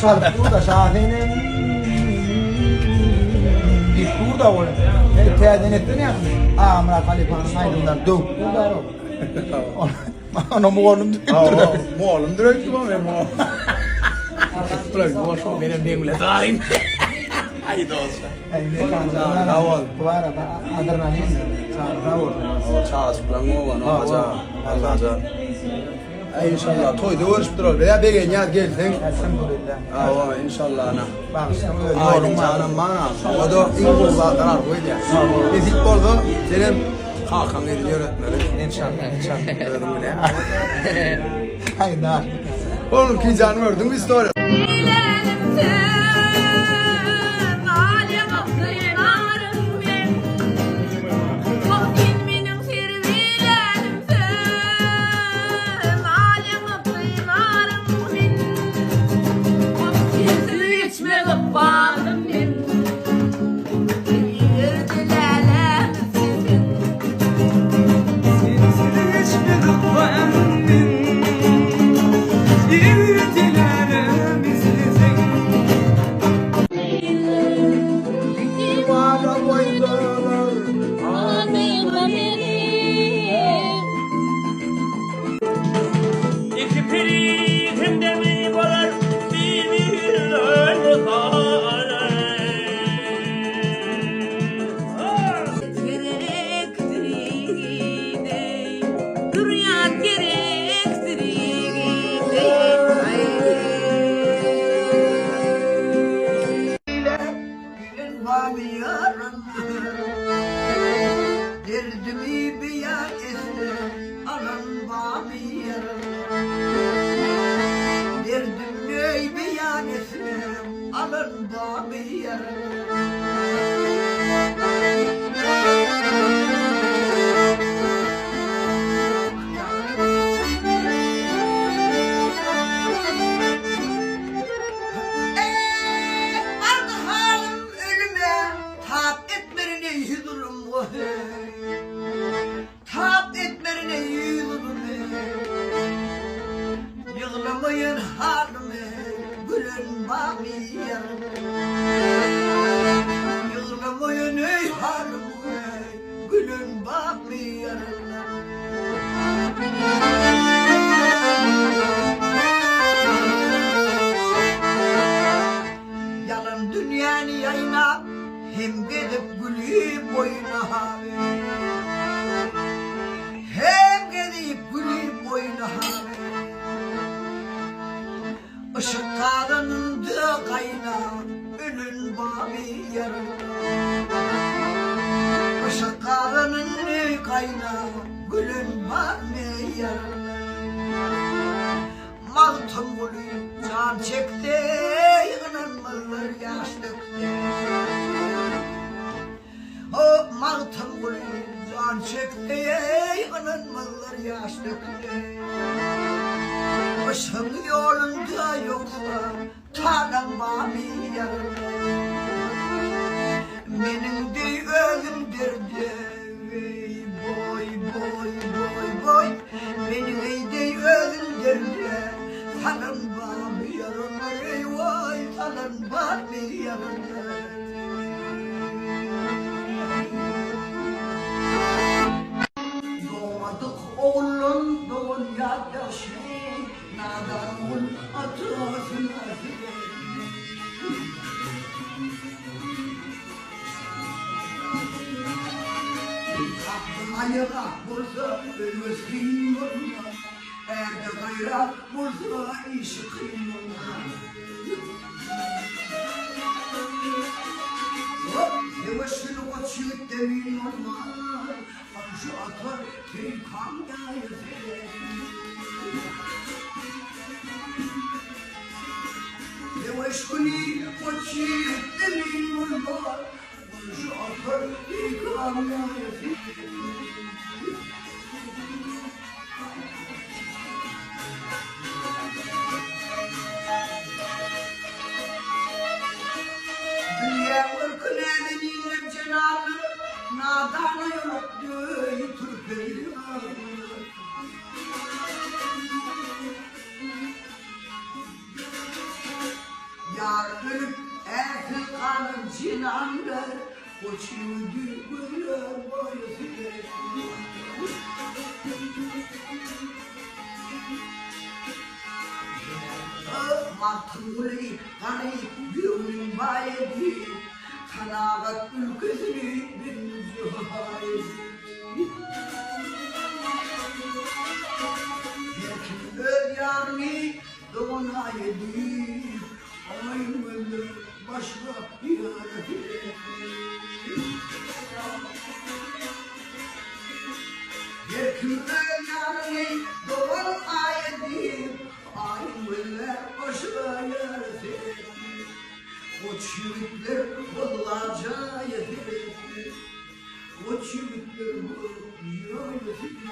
Çarpı da şahinin bir burada olur. Teyden ettin ya. Amra Halifa'nın aydınlar dövüp burada o. Ona muğalım dövüp. Muğalım dövüp ama ben muğalım. Bırak bu şu benim demle tarihim. Haydi olsun. Bu arada adrenalin. Çağız plan olan olacak. İnşallah toyda uğraşıp durur. Ya bir gün ya gelsin. Elhamdülillah. Aa inşallah ana. Bak işte Ailem canım bana. O da iyi bu zaten koydu ya. Ezik oldu. Senin Hakan dedi öğretmeni. İnşallah. Öğretmen bile. Haydi. Oğlum ki canım ördün bir story. Derdimi beyan etme, anan bami yarın. Derdimi beyan etme, anan bami yarın. Vardı halim ölüme, tap etmerine yıldırım bu. Tap etmerine yıldırım. Yığlamayın halime, gülün bami yarım. Yığlamayın ey halime, gülün bami yarım. Yalan dünyanı yayına, hem gidip gülüp boyuna abi. Hem gidip gülüp boyuna abi. Işık kadınında kayna, ölün bami yarın. Işık kadınında kayna, gülün bami yarın. Maltım gülü can çekti, yığınanmalar yaş döktü. O maltım gülü can çekti, yığınanmalar yaş döktü. Başım yolunda yoksa tanım bami yarın. Benim de ölüm derdi, ey boy boy boy boy. Benim de ölüm derdi, tanım bami yarın. Ey vay tanım bami yarın. Doğmadık oğlum doğuya yaşlı. Nadanul atına Ayıra bulsa ölmez kim olmaz. Erde gayra bulsa işi kim olmaz. Yavaşını koçyut demin olmaz. Akışı atar ki kan yayır. Yavaşını koçyut demin olmaz. Akışı atar ki kan yayır. Dünya ırkına benim cenabı, nadana yok diyor Türkiye'yi. yar ölüp erkek kanım cinandır. O çivdi gülüm boyası Matuli hani gönlüm bayedi Kanagat ülkesini benziyor Yekim öz yarını doğuna yedi Aymalı başka yarı Yekim öz yarını doğuna yedi Aymalı başka yarı O çivitler kıllaca yedi O çivitler kıllaca yedi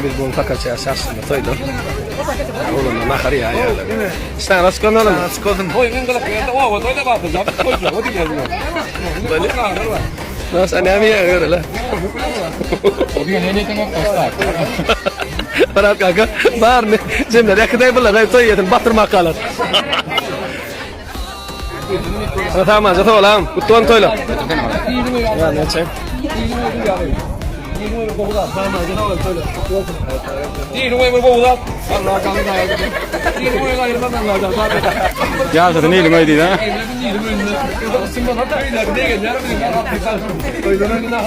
Biz bunu takacağız aslında toydu. Oğlum nakar ya. Sen nasıl konuşuyorsun oğlum? Nasıl konuşuyorsun? Oy, enggak kaya oh, toy da bakın. Toy da, o değil ya. Böyle. Nasıl ne yapıyor öyle la? Dia nenek tengok postak. Berat kagak. Bar ne? Cemre yakıday bunlar toy yedin batırmak kalır. Tamam zaten oğlum. Kutuan toyla. Ya ne çek? Di rumah ibu budak. Allah kami kaya. Di rumah kaya mana nggak ada apa. Ya zaten iyi rumah değil ha. Di rumah ini. Kita semua nak pergi lagi deh. Jangan pergi nak pisah. Toy jangan kena.